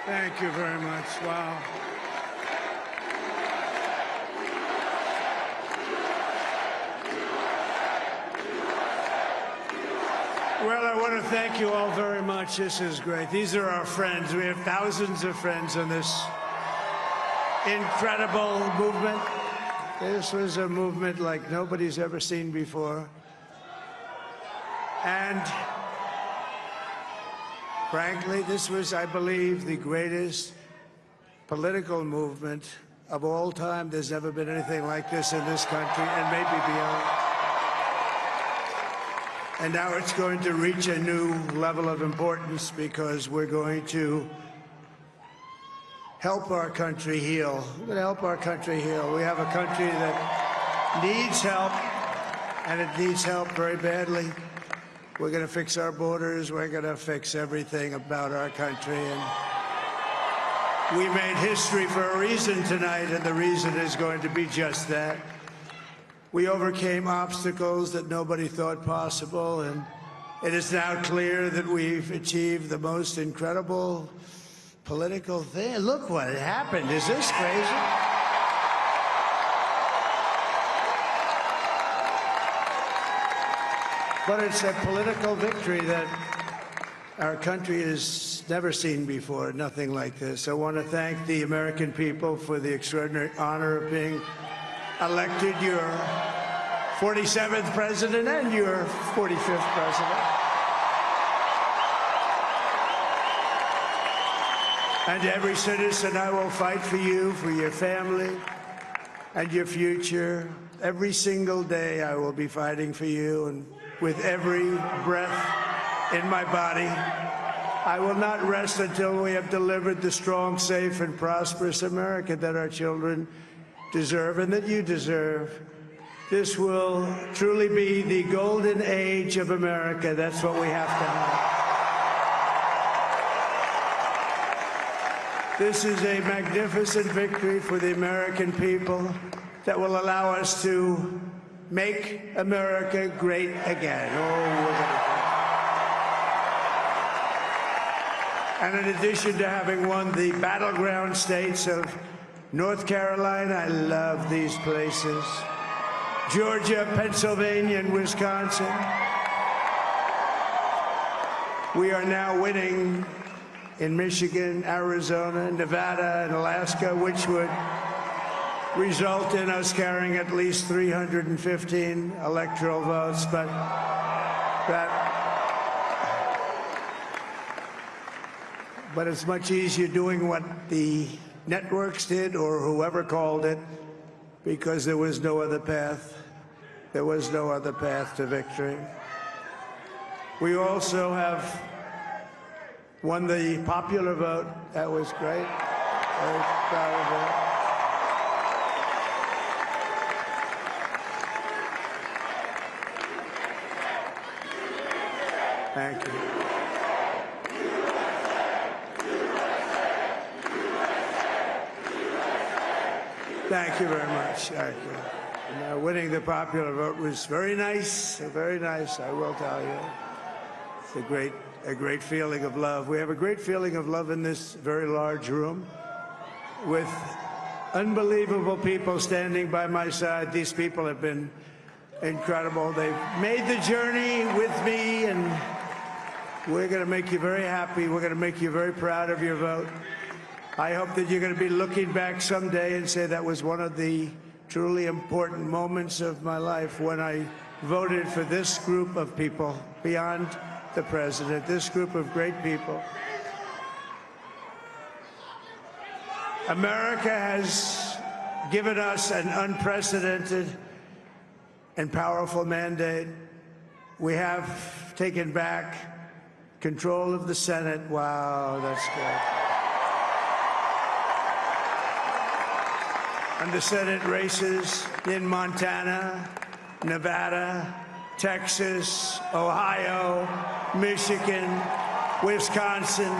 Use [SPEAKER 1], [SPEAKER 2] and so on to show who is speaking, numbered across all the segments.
[SPEAKER 1] Thank you very much. Wow. Well, I want to thank you all very much. This is great. These are our friends. We have thousands of friends in this incredible movement. This was a movement like nobody's ever seen before. And frankly, this was, I believe, the greatest political movement of all time. There's never been anything like this in this country, and maybe beyond. And now it's going to reach a new level of importance because we're going to help our country heal. We're going to help our country heal. We have a country that needs help, and it needs help very badly. We're going to fix our borders. We're going to fix everything about our country. And we made history for a reason tonight, and the reason is going to be just that. We overcame obstacles that nobody thought possible, and it is now clear that we've achieved the most incredible political thing. Look what happened. Is this crazy? But it's a political victory that our country has never seen before, nothing like this. I want to thank the American people for the extraordinary honor of being elected your 47th president and your 45th president. And to every citizen, I will fight for you, for your family, and your future. Every single day, I will be fighting for you, and with every breath in my body, I will not rest until we have delivered the strong, safe, and prosperous America that our children deserve and that you deserve. This will truly be the golden age of America. That's what we have to have. This is a magnificent victory for the American people that will allow us to make America great again. And in addition to having won the battleground states of North Carolina, I love these places, Georgia, Pennsylvania, and Wisconsin, we are now winning in Michigan, Arizona, Nevada, and Alaska, which would result in us carrying at least 315 electoral votes, but it's much easier doing what the networks did or whoever called it, because there was no other path. There was no other path to victory. We also have won the popular vote. That was great. Very proud of that. Thank you. Thank you very much. Thank you. And, winning the popular vote was very nice, I will tell you. It's a great feeling of love. We have a great feeling of love in this very large room with unbelievable people standing by my side. These people have been incredible. They've made the journey with me, and we're going to make you very happy. We're going to make you very proud of your vote. I hope that you're going to be looking back someday and say that was one of the truly important moments of my life when I voted for this group of people beyond the president, this group of great people. America has given us an unprecedented and powerful mandate. We have taken back control of the Senate. Wow, that's good. And the Senate races in Montana, Nevada, Texas, Ohio, Michigan, Wisconsin,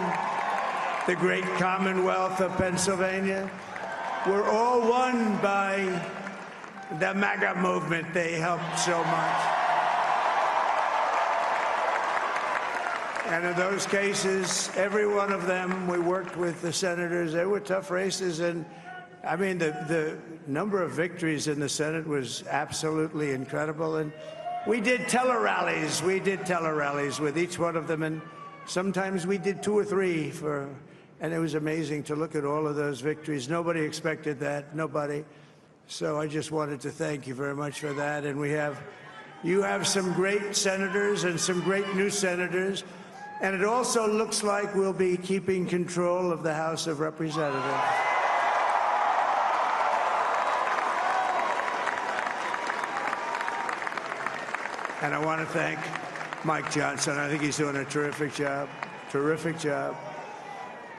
[SPEAKER 1] the great Commonwealth of Pennsylvania, were all won by the MAGA movement. They helped so much. And in those cases, every one of them, we worked with the senators. They were tough races. And I mean, the number of victories in the Senate was absolutely incredible. And we did tele-rallies. We did tele-rallies with each one of them. And sometimes we did 2 or 3 and it was amazing to look at all of those victories. Nobody expected that, nobody. So I just wanted to thank you very much for that. And you have some great senators and some great new senators. And it also looks like we'll be keeping control of the House of Representatives. And I want to thank Mike Johnson. I think he's doing a terrific job. Terrific job.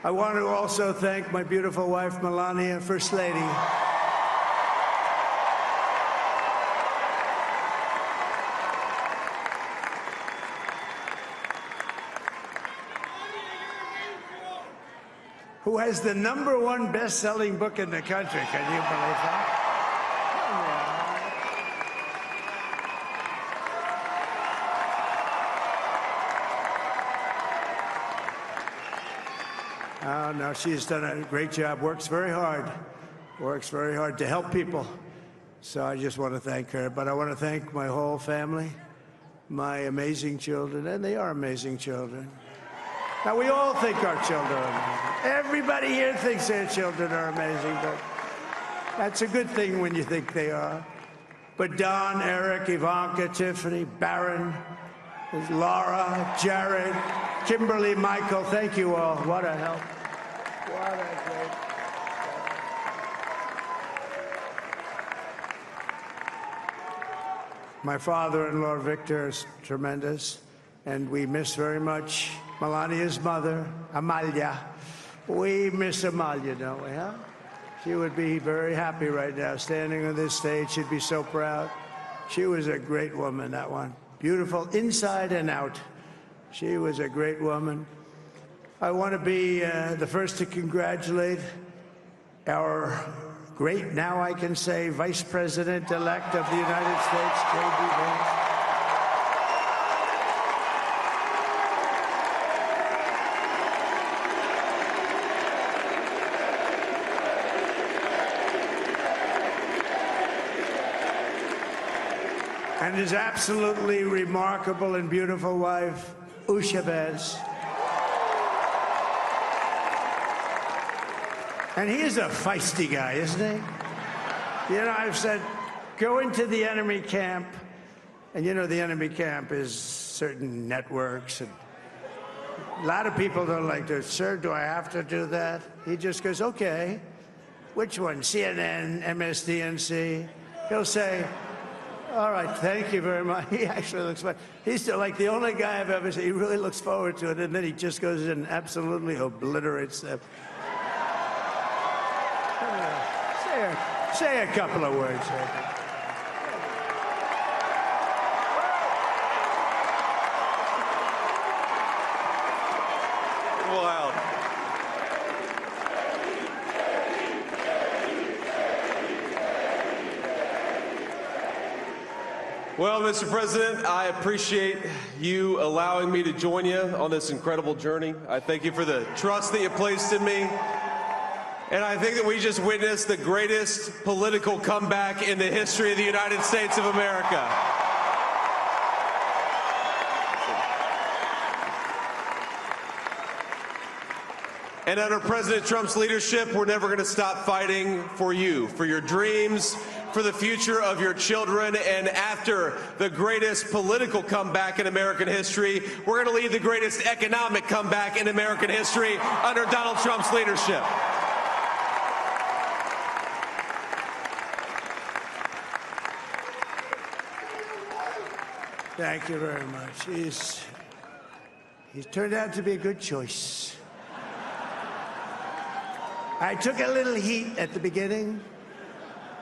[SPEAKER 1] I want to also thank my beautiful wife, Melania, First Lady. Who has the #1 best-selling book in the country. Can you believe that? Oh, no, she's done a great job, works very hard to help people. So I just want to thank her. But I want to thank my whole family, my amazing children, and they are amazing children. Now, we all think our children are amazing. Everybody here thinks their children are amazing, but that's a good thing when you think they are. But Don, Eric, Ivanka, Tiffany, Barron, Laura, Jared, Kimberly, Michael, thank you all. What a help. What a great help. My father-in-law, Victor, is tremendous, and we miss very much Melania's mother, Amalia. We miss Amalia, don't we, huh? She would be very happy right now, standing on this stage. She'd be so proud. She was a great woman, that one. Beautiful inside and out. She was a great woman. I want to be the first to congratulate our great, now I can say, Vice President-elect of the United States, J.D. Vance. And his absolutely remarkable and beautiful wife, Usha Vance. And he is a feisty guy, isn't he? You know, I've said, go into the enemy camp, and you know the enemy camp is certain networks, and a lot of people don't like to, sir, do I have to do that? He just goes, okay, which one, CNN, MSDNC? He'll say, all right, thank you very much. He actually looks fine. He's like the only guy I've ever seen. He really looks forward to it, and then he just goes in and absolutely obliterates them. Say a couple of words.
[SPEAKER 2] Wow. Well, Mr. President, I appreciate you allowing me to join you on this incredible journey. I thank you for the trust that you placed in me. And I think that we just witnessed the greatest political comeback in the history of the United States of America. And under President Trump's leadership, we're never going to stop fighting for you, for your dreams, for the future of your children. And after the greatest political comeback in American history, we're going to lead the greatest economic comeback in American history under Donald Trump's leadership.
[SPEAKER 1] Thank you very much. He's turned out to be a good choice. I took a little heat at the beginning,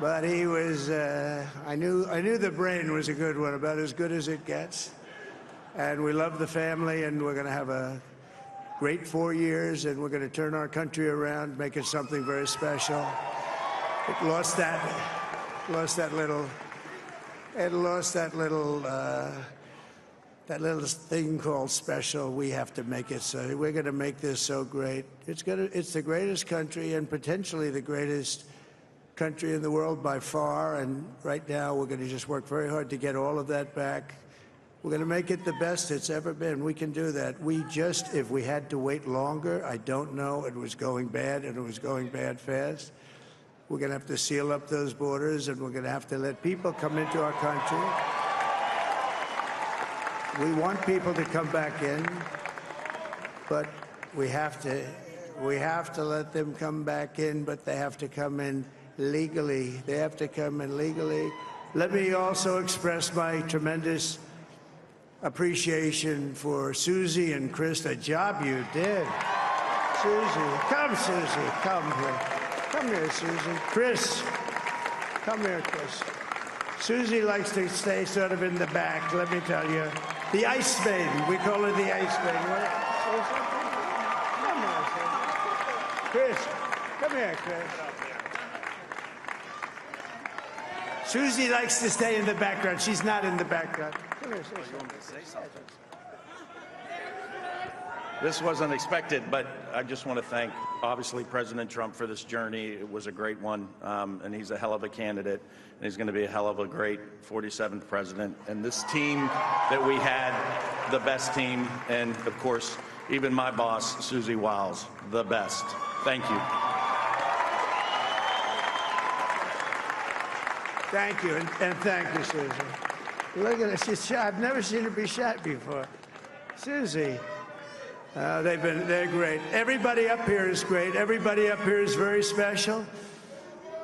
[SPEAKER 1] but he was, I knew the brain was a good one, about as good as it gets. And we love the family, and we're going to have a great 4 years, and we're going to turn our country around, make it something very special. It lost that little that little thing called special, we have to make it so. We're going to make this so great. It's the greatest country and potentially the greatest country in the world by far. And right now, we're going to just work very hard to get all of that back. We're going to make it the best it's ever been. We can do that. If we had to wait longer, I don't know. It was going bad, and it was going bad fast. We're going to have to seal up those borders, and we're going to have to let people come into our country. We want people to come back in, but we have to let them come back in, but they have to come in legally. They have to come in legally. Let me also express my tremendous appreciation for Susie and Chris, the job you did. Susie, come here. Come here, Susie. Chris, come here, Chris. Susie likes to stay sort of in the back, let me tell you. The Ice Maiden, we call her the Ice Maiden. Come here, Chris. Come here, Chris. Susie likes to stay in the background. She's not in the background. Come here, Susie.
[SPEAKER 3] This wasn't expected, but I just want to thank, obviously, President Trump for this journey. It was a great one, and he's a hell of a candidate, and he's going to be a hell of a great 47th president. And this team that we had, the best team, and, of course, even my boss, Susie Wiles, the best. Thank you.
[SPEAKER 1] Thank you, and thank you, Susie. Look at her, she's shy. I've never seen her be shy before. Susie. They're great. Everybody up here is great. Everybody up here is very special.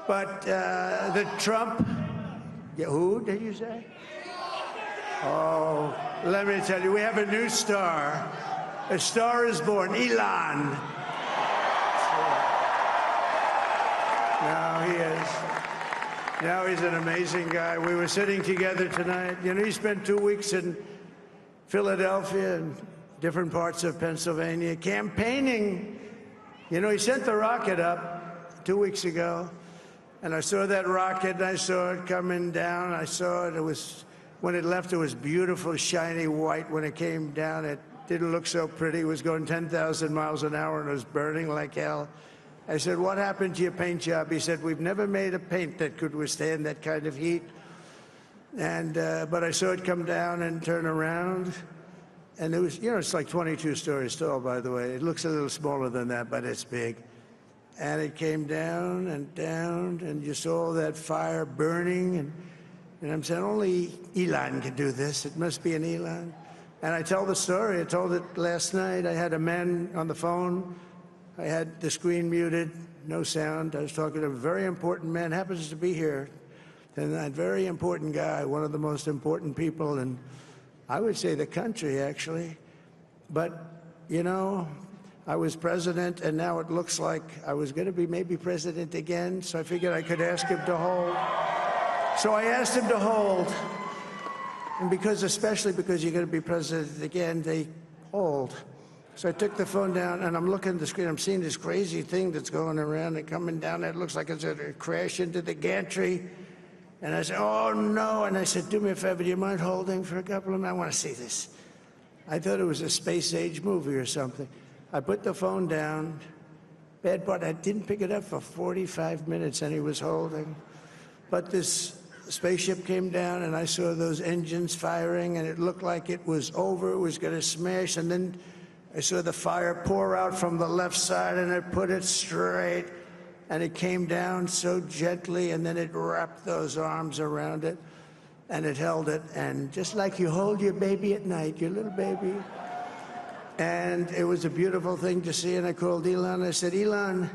[SPEAKER 1] But the Trump, who did you say? Oh, let me tell you, we have a new star. A star is born, Elon. Now he is. Now he's an amazing guy. We were sitting together tonight. You know, he spent 2 weeks in Philadelphia and different parts of Pennsylvania, campaigning. You know, he sent the rocket up 2 weeks ago, and I saw that rocket, and I saw it coming down. I saw it. It was, when it left, it was beautiful, shiny white. When it came down, it didn't look so pretty. It was going 10,000 miles an hour, and it was burning like hell. I said, what happened to your paint job? He said, we've never made a paint that could withstand that kind of heat. And, but I saw it come down and turn around. And it was, you know, it's like 22 stories tall, by the way. It looks a little smaller than that, but it's big. And it came down, and you saw all that fire burning. And I'm saying, only Elon can do this. It must be an Elon. And I tell the story. I told it last night. I had a man on the phone. I had the screen muted, no sound. I was talking to a very important man, happens to be here. And that very important guy, one of the most important people in, I would say, the country, actually. But, you know, I was president, and now it looks like I was going to be maybe president again, so I figured I could ask him to hold. So I asked him to hold. And especially because you're going to be president again, they hold. So I took the phone down, and I'm looking at the screen. I'm seeing this crazy thing that's going around and coming down. It looks like it's going to crash into the gantry. And I said, oh, no. And I said, do me a favor, do you mind holding for a couple of minutes? I want to see this. I thought it was a space-age movie or something. I put the phone down. Bad part, I didn't pick it up for 45 minutes, and he was holding. But this spaceship came down, and I saw those engines firing, and it looked like it was over. It was going to smash. And then I saw the fire pour out from the left side, and it put it straight. And it came down so gently, and then it wrapped those arms around it, and it held it. And just like you hold your baby at night, your little baby. And it was a beautiful thing to see. And I called Elon. I said, Elon,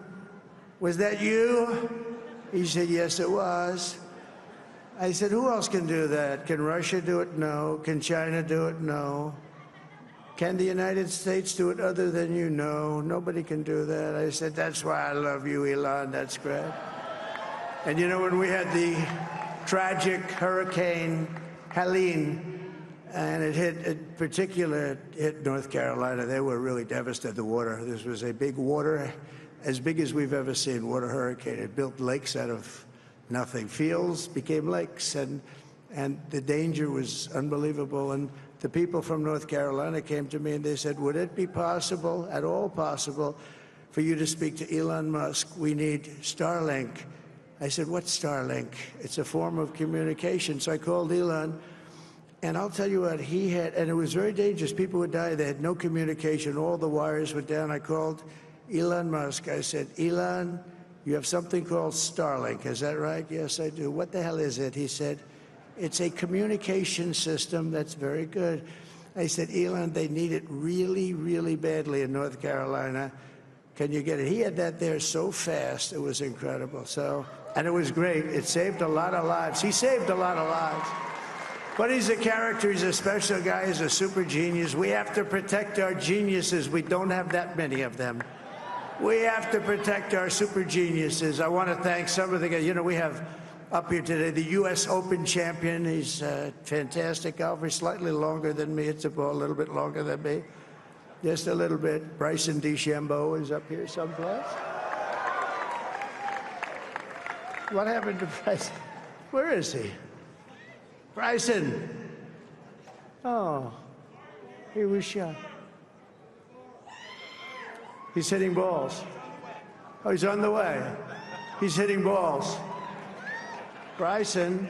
[SPEAKER 1] was that you? He said, yes, it was. I said, who else can do that? Can Russia do it? No. Can China do it? No. Can the United States do it other than you? No, nobody can do that. I said, that's why I love you, Elon. That's great. And you know, when we had the tragic Hurricane Helene, and it hit North Carolina, they were really devastated, the water. This was a big water, as big as we've ever seen, water hurricane. It built lakes out of nothing. Fields became lakes, and the danger was unbelievable. And the people from North Carolina came to me and they said, would it be possible, at all possible, for you to speak to Elon Musk? We need Starlink. I said, what's Starlink? It's a form of communication. So I called Elon, and I'll tell you what, he had, and it was very dangerous. People would die. They had no communication. All the wires were down. I called Elon Musk. I said, Elon, you have something called Starlink. Is that right? Yes, I do. What the hell is it? He said, it's a communication system that's very good. I said, Elon, they need it really, really badly in North Carolina. Can you get it? He had that there so fast. It was incredible. So, and it was great. It saved a lot of lives. He saved a lot of lives. But he's a character. He's a special guy. He's a super genius. We have to protect our geniuses. We don't have that many of them. We have to protect our super geniuses. I want to thank some of the guys. You know, we have up here today the U.S. Open champion. He's a fantastic golfer, slightly longer than me. It's a ball a little bit longer than me. Just a little bit. Bryson DeChambeau is up here someplace. What happened to Bryson? Where is he? Bryson. Oh, he was shot. He's hitting balls. Oh, he's on the way. He's hitting balls. Bryson.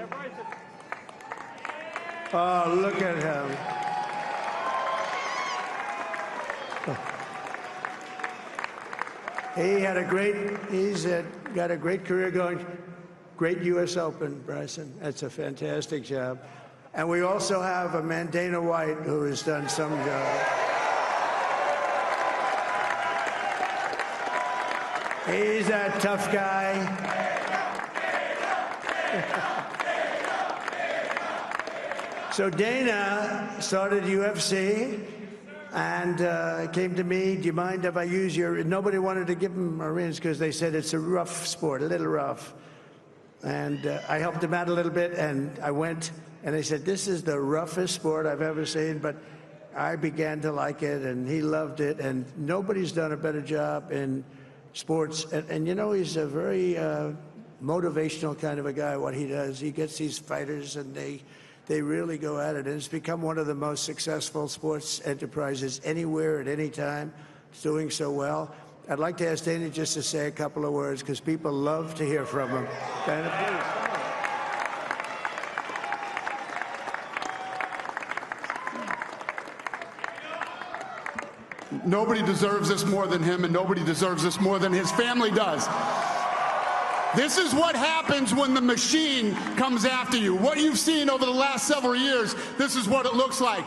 [SPEAKER 1] Oh, look at him. He's got a great career going. Great U.S. Open, Bryson. That's a fantastic job. And we also have a man, Dana White, who has done some job. He's a tough guy. So Dana started UFC and came to me, do you mind if I use your... Nobody wanted to give him a ring because they said it's a rough sport, a little rough. And I helped him out a little bit, and I went, and they said, this is the roughest sport I've ever seen, but I began to like it, and he loved it, and nobody's done a better job in sports. And you know, he's a very motivational kind of a guy, what he does. He gets these fighters, and they really go at it, and it's become one of the most successful sports enterprises anywhere at any time. It's doing so well. I'd like to ask Dana just to say a couple of words, because people love to hear from him. Dana,
[SPEAKER 4] please. Nobody deserves this more than him, and nobody deserves this more than his family does. This is what happens when the machine comes after you. What you've seen over the last several years, this is what it looks like.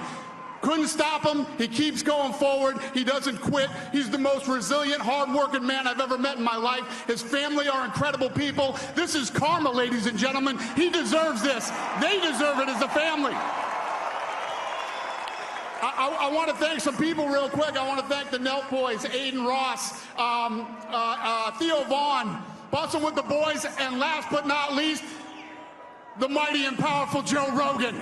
[SPEAKER 4] Couldn't stop him. He keeps going forward. He doesn't quit. He's the most resilient, hard-working man I've ever met in my life. His family are incredible people. This is karma, ladies and gentlemen. He deserves this. They deserve it as a family. I want to thank some people real quick. I want to thank the Nelk boys, Aiden Ross, Theo Vaughn, busting with the boys, and last but not least, the mighty and powerful Joe Rogan.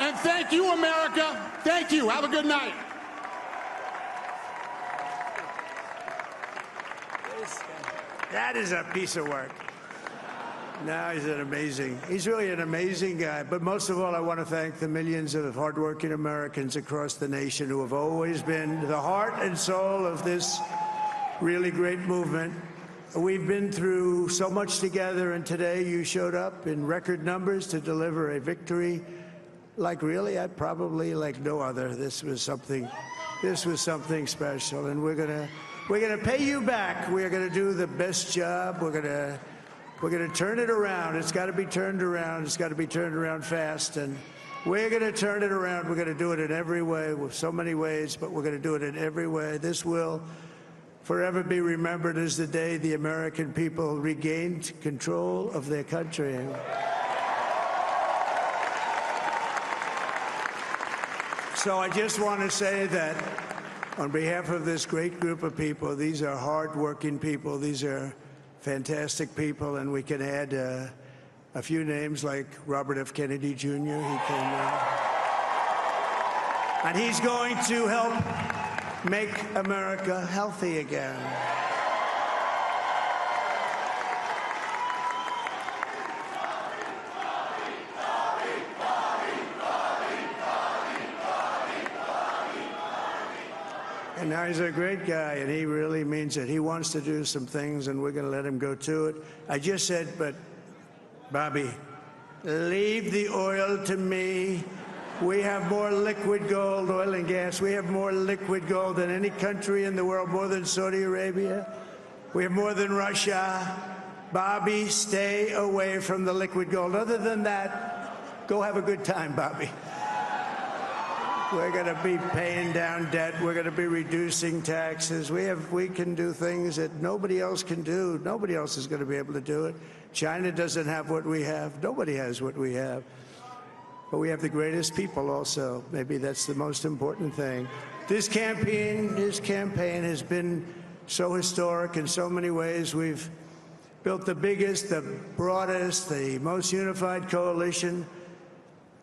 [SPEAKER 4] And thank you, America. Thank you. Have a good night.
[SPEAKER 1] That is a piece of work. No, he's really an amazing guy. But most of all, I want to thank the millions of hardworking Americans across the nation who have always been the heart and soul of this really great movement. We've been through so much together, and today you showed up in record numbers to deliver a victory like really, probably like no other. This was something special, and we're gonna pay you back. We're gonna do the best job. We're gonna turn it around. It's got to be turned around. It's got to be turned around fast, and we're gonna turn it around. We're gonna do it in every way, with so many ways, but we're gonna do it in every way. This will forever be remembered as the day the American people regained control of their country. So I just want to say that on behalf of this great group of people, these are hard-working people. These are fantastic people, and we can add a few names like Robert F. Kennedy Jr. He came in. And he's going to help make America healthy again. And now he's a great guy, and he really means it. He wants to do some things, and we're going to let him go to it. I just said, but, Bobby, leave the oil to me. We have more liquid gold, oil and gas. We have more liquid gold than any country in the world, more than Saudi Arabia. We have more than Russia. Bobby, stay away from the liquid gold. Other than that, go have a good time, Bobby. We're going to be paying down debt. We're going to be reducing taxes. We can do things that nobody else can do. Nobody else is going to be able to do it. China doesn't have what we have. Nobody has what we have. But we have the greatest people also. Maybe that's the most important thing. This campaign has been so historic in so many ways. We've built the biggest, the broadest, the most unified coalition.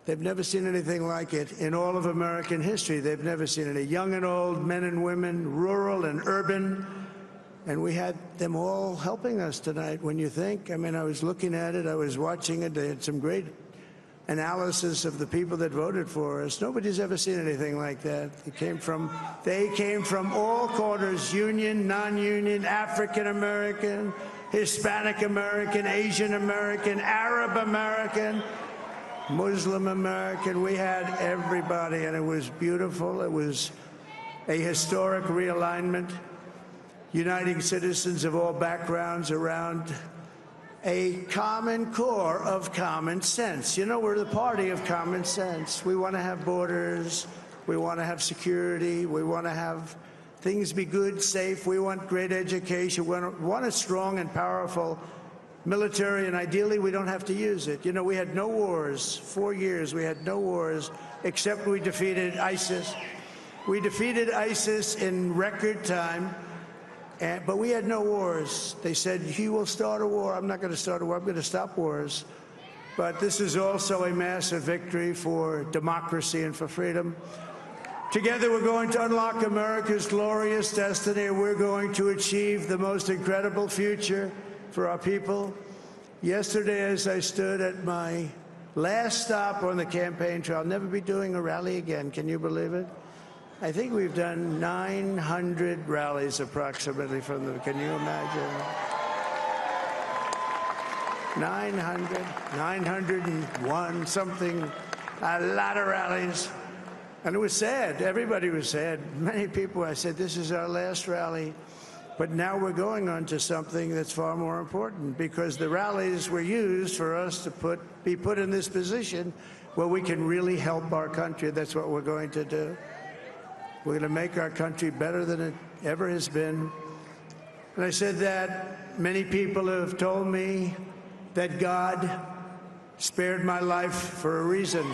[SPEAKER 1] They've never seen anything like it in all of American history. They've never seen it. Young and old, men and women, rural and urban. And we had them all helping us tonight. When you think, I mean, I was looking at it, I was watching it. They had some great analysis of the people that voted for us. Nobody's ever seen anything like that. They came from all corners, union, non-union, African American, Hispanic American, Asian American, Arab American, Muslim American. We had everybody, and it was beautiful. It was a historic realignment, uniting citizens of all backgrounds around a common core of common sense. You know, we're the party of common sense. We want to have borders. We want to have security. We want to have things be good, safe. We want great education. We want a strong and powerful military, and ideally we don't have to use it. You know, we had no wars. 4 years we had no wars, except we defeated ISIS. We defeated ISIS in record time, but we had no wars. They said, he will start a war. I'm not going to start a war. I'm going to stop wars. But this is also a massive victory for democracy and for freedom. Together, we're going to unlock America's glorious destiny. We're going to achieve the most incredible future for our people. Yesterday, as I stood at my last stop on the campaign trail, I'll never be doing a rally again. Can you believe it? I think we've done 900 rallies approximately from them. Can you imagine? 901, something, a lot of rallies. And it was sad. Everybody was sad. Many people, I said, this is our last rally. But now we're going on to something that's far more important, because the rallies were used for us to be put in this position where we can really help our country. That's what we're going to do. We're going to make our country better than it ever has been. And I said that many people have told me that God spared my life for a reason.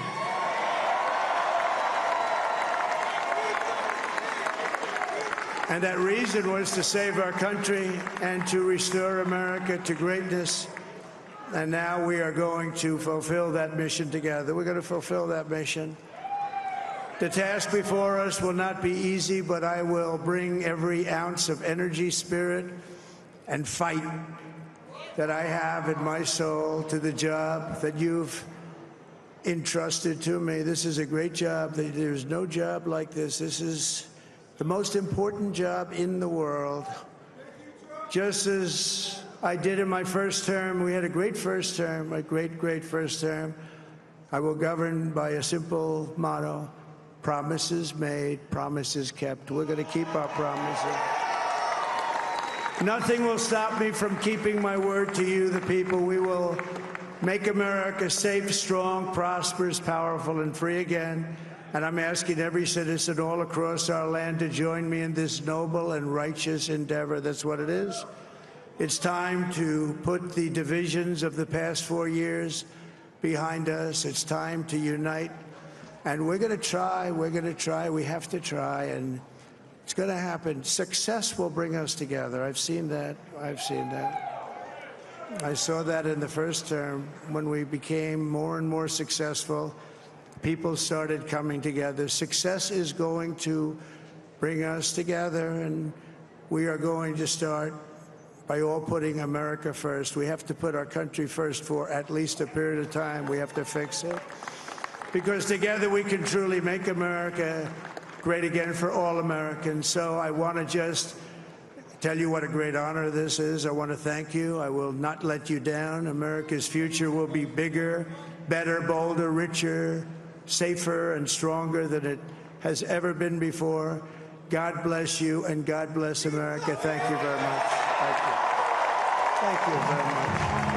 [SPEAKER 1] And that reason was to save our country and to restore America to greatness. And now we are going to fulfill that mission together. We're going to fulfill that mission. The task before us will not be easy, but I will bring every ounce of energy, spirit, and fight that I have in my soul to the job that you've entrusted to me. This is a great job. There's no job like this. This is the most important job in the world. Just as I did in my first term, we had a great first term, a great first term. I will govern by a simple motto: promises made, promises kept. We're going to keep our promises. Nothing will stop me from keeping my word to you, the people. We will make America safe, strong, prosperous, powerful, and free again. And I'm asking every citizen all across our land to join me in this noble and righteous endeavor. That's what it is. It's time to put the divisions of the past 4 years behind us. It's time to unite. And we're going to try. We're going to try. We have to try. And it's going to happen. Success will bring us together. I've seen that. I've seen that. I saw that in the first term when we became more and more successful. People started coming together. Success is going to bring us together, and we are going to start by all putting America first. We have to put our country first for at least a period of time. We have to fix it, because together we can truly make America great again for all Americans. So I want to just tell you what a great honor this is. I want to thank you. I will not let you down. America's future will be bigger, better, bolder, richer, safer, and stronger than it has ever been before. God bless you, and God bless America. Thank you very much. Thank you. Thank you very much.